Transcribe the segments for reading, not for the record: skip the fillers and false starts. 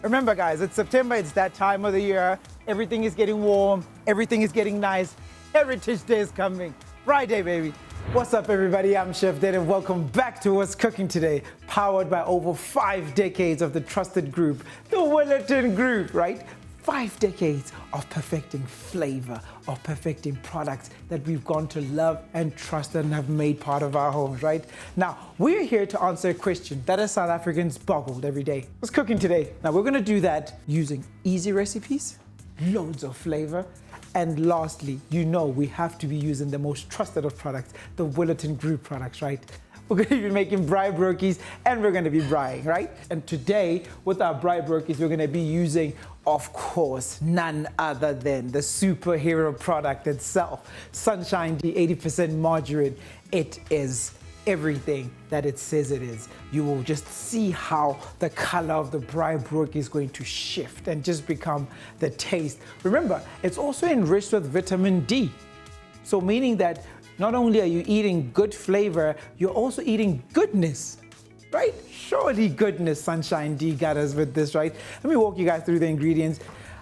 Remember guys, it's September, it's that time of the year. Everything is getting warm, everything is getting nice. Heritage Day is coming. Braai Day, baby. What's up everybody, I'm Chef Dad and welcome back to What's Cooking Today, powered by over 5 decades of the trusted group, the Willerton Group, right? 5 decades of perfecting flavor, of perfecting products that we've gone to love and trust and have made part of our homes, right? Now, we're here to answer a question that as South Africans boggled every day. What's cooking today? Now, we're gonna do that using easy recipes, loads of flavor, and lastly, you know we have to be using the most trusted of products, the Willerton Group products, right? We're going to be making braaibroodjies and we're going to be braaiing, right? And today, with our braaibroodjies, we're going to be using, of course, none other than the superhero product itself, SunshineD 80% margarine. It is everything that it says it is. You will just see how the color of the braaibroodjie is going to shift and just become the taste. Remember, it's also enriched with vitamin D. So meaning that not only are you eating good flavor, you're also eating goodness, right? Surely goodness, SunshineD got us with this, right? Let me walk you guys through the ingredients.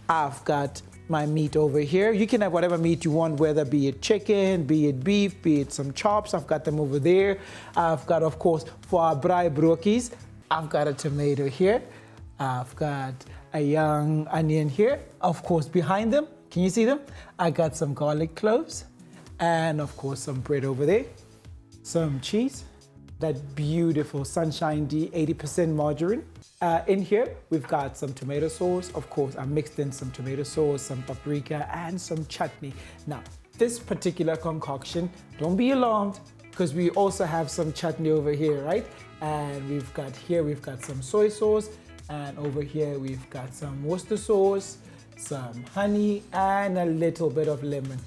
I've got my meat over here. You can have whatever meat you want, whether be it chicken, be it beef, be it some chops. I've got them over there. I've got, of course, for our braaibroodjies, I've got a tomato here. I've got a young onion here. Of course, behind them, can you see them? I got some garlic cloves. And of course, some bread over there, some cheese, that beautiful SunshineD 80% margarine. In here, we've got some tomato sauce. Of course, I mixed in some tomato sauce, some paprika, and some chutney. Now, this particular concoction, don't be alarmed, because we also have some chutney over here, right? And we've got some soy sauce, and over here, we've got some Worcestershire sauce, some honey, and a little bit of lemon.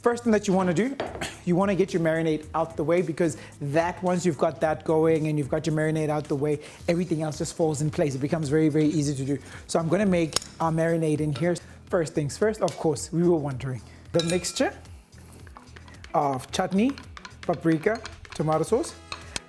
First thing that you want to do, you want to get your marinade out the way, because that once you've got that going and you've got your marinade out the way, everything else just falls in place. It becomes very, very easy to do. So I'm going to make our marinade in here. First things first, of course, we were wondering. The mixture of chutney, paprika, tomato sauce,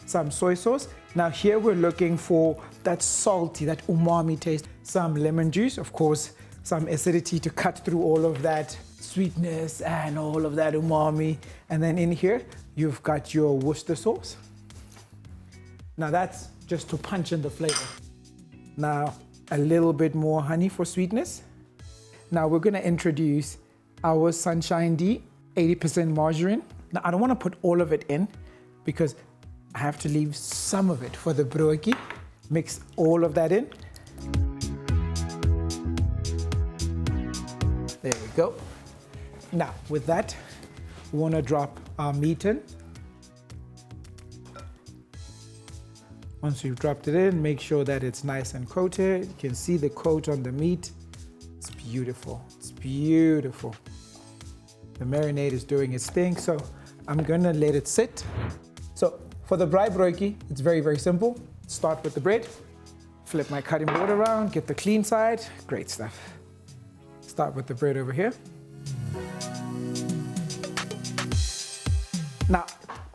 some soy sauce. Now here we're looking for that salty, that umami taste. Some lemon juice, of course, some acidity to cut through all of that sweetness and all of that umami. And then in here, you've got your Worcestershire sauce. Now that's just to punch in the flavor. Now, a little bit more honey for sweetness. Now we're gonna introduce our SunshineD 80% margarine. Now I don't wanna put all of it in because I have to leave some of it for the broodjie. Mix all of that in. There we go. Now, with that, we want to drop our meat in. Once you've dropped it in, make sure that it's nice and coated. You can see the coat on the meat. It's beautiful. It's beautiful. The marinade is doing its thing, so I'm gonna let it sit. So for the braaibroodjie, it's very, very simple. Start with the bread. Flip my cutting board around, get the clean side. Great stuff. Start with the bread over here. Now,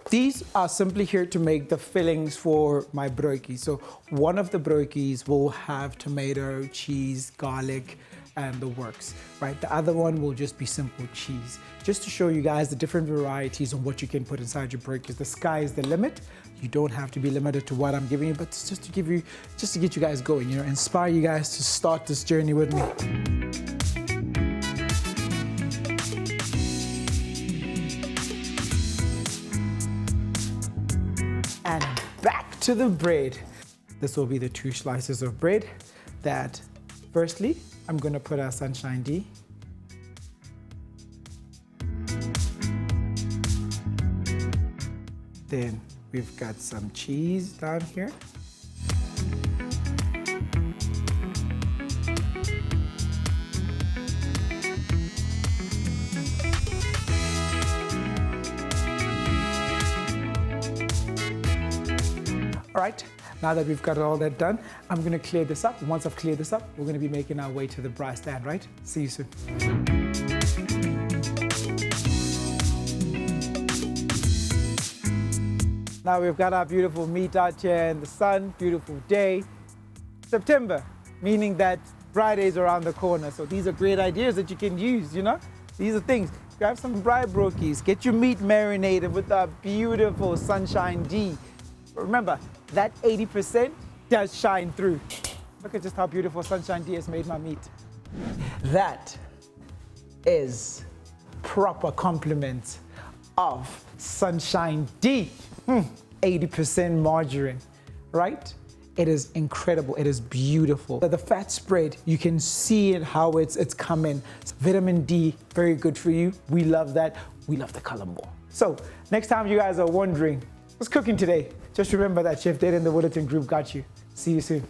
these are simply here to make the fillings for my broodjie. So one of the broodjies will have tomato, cheese, garlic, and the works, right? The other one will just be simple cheese. Just to show you guys the different varieties of what you can put inside your broodjies. The sky is the limit. You don't have to be limited to what I'm giving you, but it's just to get you guys going, you know, inspire you guys to start this journey with me. And back to the bread. This will be the 2 slices of bread that, firstly, I'm gonna put our SunshineD. Then we've got some cheese down here. All right, now that we've got all that done, I'm gonna clear this up. And once I've cleared this up, we're gonna be making our way to the braai stand, right? See you soon. Now we've got our beautiful meat out here in the sun, beautiful day. September, meaning that Friday's around the corner. So these are great ideas that you can use, you know? These are things. Grab some braaibroodjies, get your meat marinated with our beautiful SunshineD. Remember, that 80% does shine through. Look at just how beautiful SunshineD has made my meat. That is proper compliment of SunshineD. 80% margarine, right? It is incredible, it is beautiful. The fat spread, you can see it how it's coming. Vitamin D, very good for you. We love that. We love the color more. So next time you guys are wondering, what's cooking today? Just remember that Chef Dad and the Woodleton group got you. See you soon.